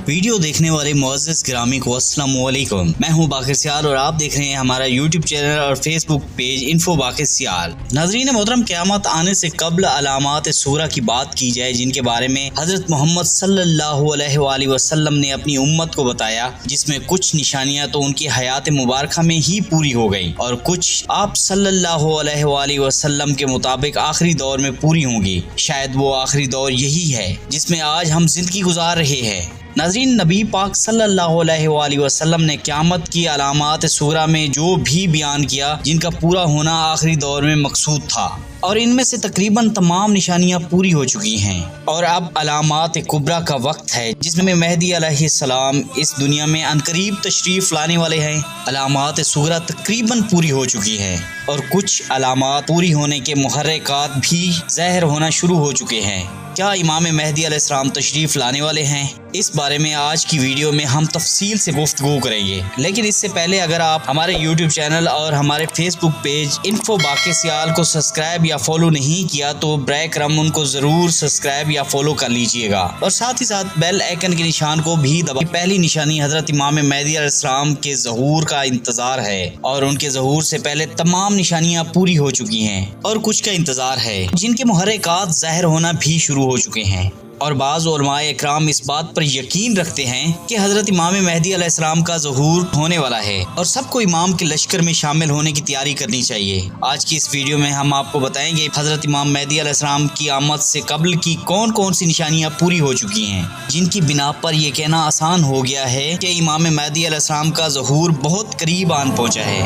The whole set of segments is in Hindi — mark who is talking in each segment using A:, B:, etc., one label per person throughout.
A: वीडियो देखने वाले मुअज़्ज़िज़ गिरामी को अस्सलाम वालेकुम। मैं हूं बाक़िर सियाल और आप देख रहे हैं हमारा यूट्यूब चैनल और फेसबुक पेज इन्फो बाक़िर सियाल। नाज़रीन मोहतरम, क़यामत आने से कब्ल अलामात सूरा की बात की जाए जिनके बारे में हज़रत मोहम्मद सल्लल्लाहु अलैहि वसल्लम ने अपनी उम्मत को बताया, जिसमें कुछ निशानियां तो उनकी हयात मुबारका में ही पूरी हो गई और कुछ आप सल्लल्लाहु अलैहि वसल्लम के मुताबिक आखिरी दौर में पूरी होंगी। शायद वो आखिरी दौर यही है जिसमें आज हम जिंदगी गुजार रहे हैं। नाज़रीन, नबी पाक सल्लल्लाहु अलैहि वसल्लम ने क़यामत की अलामात सूरा में जो भी बयान किया, जिनका पूरा होना आखिरी दौर में मकसूद था, और इनमें से तकरीबन तमाम निशानियां पूरी हो चुकी हैं और अब अलामात कुबरा का वक्त है जिसमें मेहदी अलैहिस्सलाम इस दुनिया में अनकरीब तशरीफ़ लाने वाले हैं। अलामात सूरा तकरीबन पूरी हो चुकी है और कुछ अलामात पूरी होने के मुहर्रिकात भी ज़ाहिर होना शुरू हो चुके हैं। क्या इमाम मेहदी अलैहिस्सलाम तशरीफ़ लाने वाले हैं? इस बारे में आज की वीडियो में हम तफसील से गुफ्तगू करेंगे, लेकिन इससे पहले अगर आप हमारे यूट्यूब चैनल और हमारे फेसबुक पेज इन्फो बाक़िर सियाल को सब्सक्राइब या फॉलो नहीं किया तो ब्रे करम उनको ज़रूर सब्सक्राइब या फॉलो कर लीजिएगा और साथ ही साथ बेल आइकन के निशान को भी दबा। पहली निशानी हज़रत इमाम मेहदी अलैहिस्सलाम के ज़हूर का इंतज़ार है और उनके ज़हूर से पहले तमाम निशानियाँ पूरी हो चुकी हैं और कुछ का इंतज़ार है जिनके मुहर्रिकात ज़ाहिर होना भी शुरू हो चुके हैं। और बाज़ उलमाए इकराम इस बात पर यकीन रखते हैं कि हज़रत इमाम मेहदी अलैहिस्सलाम का ज़हूर होने वाला है और सबको इमाम के लश्कर में शामिल होने की तैयारी करनी चाहिए। आज की इस वीडियो में हम आपको बताएंगे हज़रत इमाम मेहदी अलैहिस्सलाम की आमद से कब्ल की कौन कौन सी निशानियाँ पूरी हो चुकी हैं, जिनकी बिना पर यह कहना आसान हो गया है कि इमाम मेहदी अलैहिस्सलाम का ज़हूर बहुत करीब आन पहुँचा है।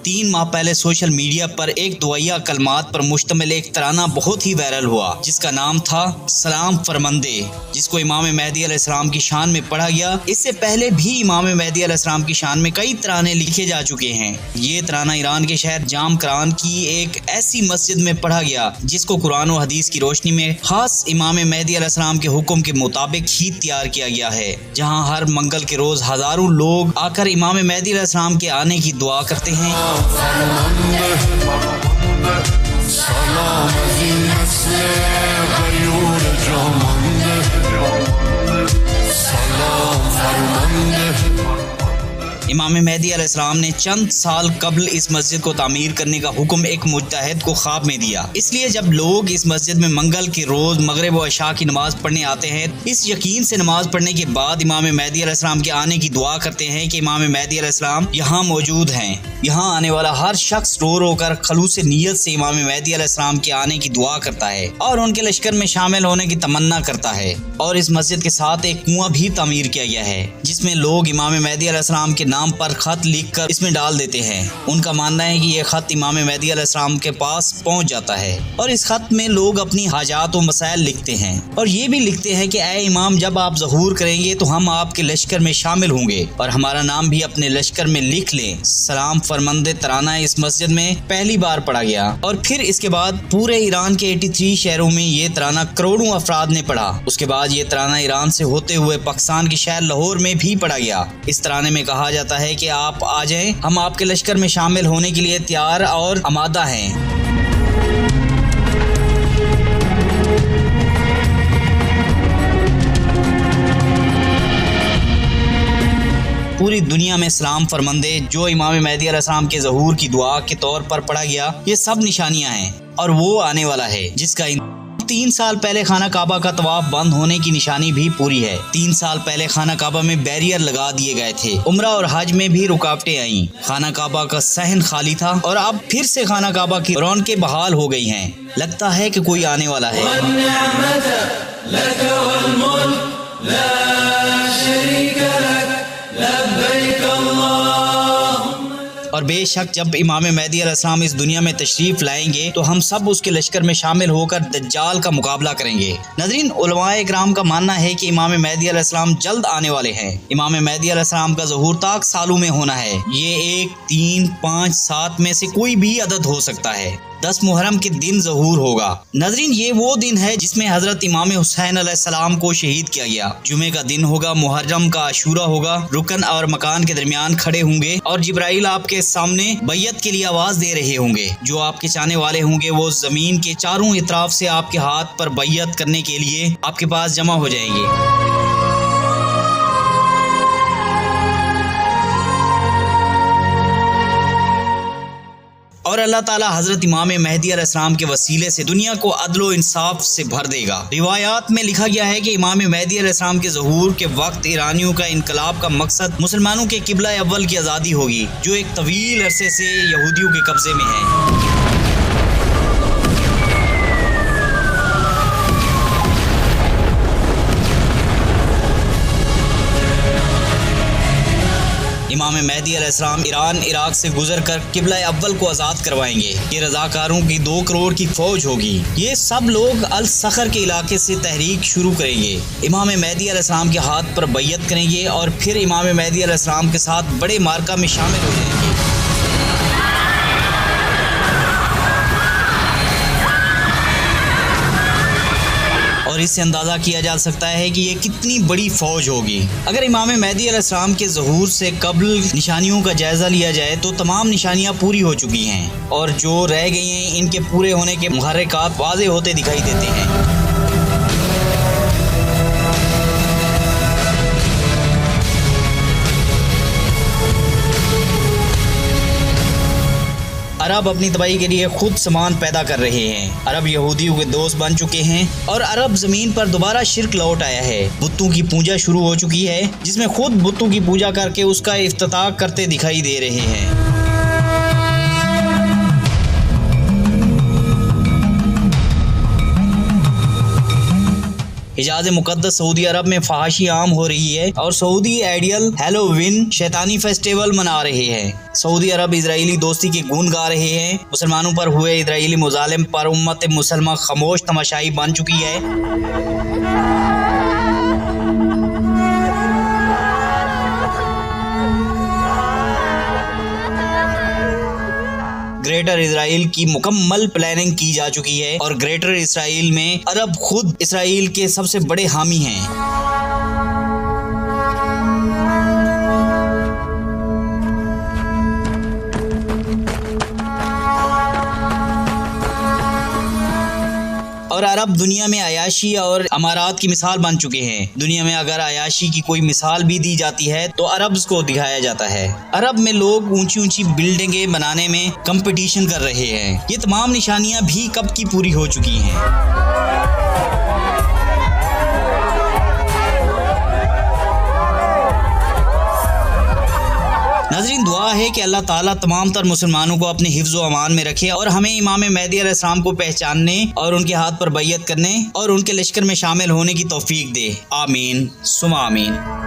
A: 3 माह पहले सोशल मीडिया पर एक दुआया कलमात पर मुश्तमिल एक तराना बहुत ही वायरल हुआ जिसका नाम था सलाम फरमंदे, जिसको इमाम मेहदी अलैहिस्सलाम की शान में पढ़ा गया। इससे पहले भी इमाम मेहदी अलैहिस्सलाम की शान में कई तराने लिखे जा चुके हैं। ये तराना ईरान के शहर जामकरान की एक ऐसी मस्जिद में पढ़ा गया जिसको कुरान और हदीस की रोशनी में खास इमाम मेहदी अलैहिस्सलाम के हुक्म के मुताबिक ही तैयार किया गया है, जहाँ हर मंगल के रोज हजारों लोग आकर इमाम मेहदी अलैहिस्सलाम के आने की दुआ करते हैं। इमाम मेहदी अलैहिस्सलाम ने चंद साल कबल इस मस्जिद को तामीर करने का हुक्म एक मुज्तहिद को ख्वाब में दिया। इसलिए जब लोग इस मस्जिद में मंगल के रोज मगरिब व इशा की नमाज पढ़ने आते हैं, इस यकीन से नमाज पढ़ने के बाद इमाम मेहदी अलैहिस्सलाम के आने की दुआ करते हैं कि इमाम मेहदी अलैहिस्सलाम यहाँ मौजूद हैं। यहाँ आने वाला हर शख्स रो रो कर खलूस नियत से इमाम मेहदी अलैहिस्सलाम के आने की दुआ करता है और उनके लश्कर में शामिल होने की तमन्ना करता है। और इस मस्जिद के साथ एक कुआं भी तामीर किया गया है जिसमें लोग इमाम मेहदी अलैहिस्सलाम के नाम पर खत लिखकर इसमें डाल देते हैं। उनका मानना है कि यह खत इमाम मेहदी अलैहिस्सलाम के पास पहुंच जाता है और इस खत में लोग अपनी हाजात व मसाइल लिखते हैं और ये भी लिखते हैं कि ऐ इमाम, जब आप ज़हूर करेंगे तो हम आपके लश्कर में शामिल होंगे और हमारा नाम भी अपने लश्कर में लिख लें। सलाम फरमंदे तराना इस मस्जिद में पहली बार पढ़ा गया और फिर इसके बाद पूरे ईरान के 83 शहरों में ये तराना करोड़ों अफराद ने पढ़ा। उसके बाद ये तराना ईरान से होते हुए पाकिस्तान के शहर लाहौर में भी पढ़ा गया। इस तराने में कहा जाता है कि आप आ जाएं, हम आपके लश्कर में शामिल होने के लिए तैयार और आमादा हैं। पूरी दुनिया में सलाम फरमंदे जो इमाम मेहदी अलैहिस्सलाम के ज़हूर की दुआ के तौर पर पढ़ा गया, ये सब निशानियां हैं और वो आने वाला है जिसका 3 साल पहले खाना काबा का तवाफ बंद होने की निशानी भी पूरी है। 3 साल पहले खाना काबा में बैरियर लगा दिए गए थे। उम्रा और हज में भी रुकावटें आईं। खाना काबा का सहन खाली था और अब फिर से खाना काबा की रौनकें बहाल हो गई हैं। लगता है कि कोई आने वाला है। और बेशक जब इमाम मेहदी अलैहिस्सलाम इस दुनिया में तशरीफ लाएंगे तो हम सब उसके लश्कर में शामिल होकर दज्जाल का मुकाबला करेंगे। नाज़रीन, उलमाए इकराम का मानना है कि इमाम मेहदी अलैहिस्सलाम जल्द आने वाले हैं। इमाम मेहदी अलैहिस्सलाम का ज़हूर ताक सालों में होना है। ये 1, 3, 5, 7 में से कोई भी अदद हो सकता है। 10 मुहर्रम के दिन ज़हूर होगा। नाज़रीन, ये वो दिन है जिसमें हजरत इमाम हुसैन अलैहिस्सलाम को शहीद किया गया। जुमे का दिन होगा, मुहर्रम का आशूरा होगा। रुकन और मकान के दरमियान खड़े होंगे और जिब्राइल आपके सामने बैयत के लिए आवाज दे रहे होंगे। जो आपके चाहने वाले होंगे वो जमीन के चारों इतराफ से आपके हाथ पर बैयत करने के लिए आपके पास जमा हो जाएंगे। और अल्लाह ताला हजरत इमाम महदी अलैहिस्सलाम के वसीले से दुनिया को अदलो इंसाफ से भर देगा। रिवायात में लिखा गया है कि इमाम महदी अलैहिस्सलाम के ज़हूर के वक्त ईरानियों का इनकलाब का मकसद मुसलमानों के किबला अव्वल की आज़ादी होगी, जो एक तवील अरसे से यहूदियों के कब्जे में है। इमाम महदी अलैहिस्सलाम ईरान इराक से गुजर कर किबला अव्वल को आज़ाद करवाएंगे। ये रज़ाकारों की 2 करोड़ की फौज होगी। ये सब लोग अल सखर के इलाके से तहरीक शुरू करेंगे, इमाम महदी अलैहिस्सलाम के हाथ पर बैयत करेंगे और फिर इमाम महदी अलैहिस्सलाम के साथ बड़े मार्का में शामिल हो जाएंगे। और इससे अंदाज़ा किया जा सकता है कि ये कितनी बड़ी फौज होगी। अगर इमाम महदी अलैहिस्सलाम के ज़हूर से कबल निशानियों का जायज़ा लिया जाए तो तमाम निशानियां पूरी हो चुकी हैं और जो रह गई हैं इनके पूरे होने के मुहर्रिकात वाज़ेह होते दिखाई देते हैं। अरब अपनी तबाही के लिए खुद सामान पैदा कर रहे हैं। अरब यहूदियों के दोस्त बन चुके हैं और अरब जमीन पर दोबारा शिर्क लौट आया है। बुतों की पूजा शुरू हो चुकी है, जिसमें खुद बुतों की पूजा करके उसका इफ्तिताह करते दिखाई दे रहे हैं। हिजाज मुकद्दस सऊदी अरब में फहाशी आम हो रही है और सऊदी आइडियल हैलोवीन शैतानी फेस्टिवल मना रहे हैं। सऊदी अरब इजरायली दोस्ती के गुण गा रहे हैं। मुसलमानों पर हुए इजरायली मुजालिम पर उम्मत मुसलमा खामोश तमाशाई बन चुकी है। ग्रेटर इसराइल की मुकम्मल प्लानिंग की जा चुकी है और ग्रेटर इसराइल में अरब खुद इसराइल के सबसे बड़े हामी हैं। और अरब दुनिया में अयाशी और अमारात की मिसाल बन चुके हैं। दुनिया में अगर अयाशी की कोई मिसाल भी दी जाती है तो अरब्स को दिखाया जाता है। अरब में लोग ऊंची ऊंची बिल्डिंगें बनाने में कंपटीशन कर रहे हैं। ये तमाम निशानियां भी कब की पूरी हो चुकी हैं। नाज़रीन, दुआ है कि अल्लाह ताला तमाम तर मुसलमानों को अपने हिफ्ज़ व अमान में रखे और हमें इमाम महदी अलैहिस्सलाम को पहचानने और उनके हाथ पर बैयत करने और उनके लश्कर में शामिल होने की तौफीक दे। आमीन सुमा आमीन।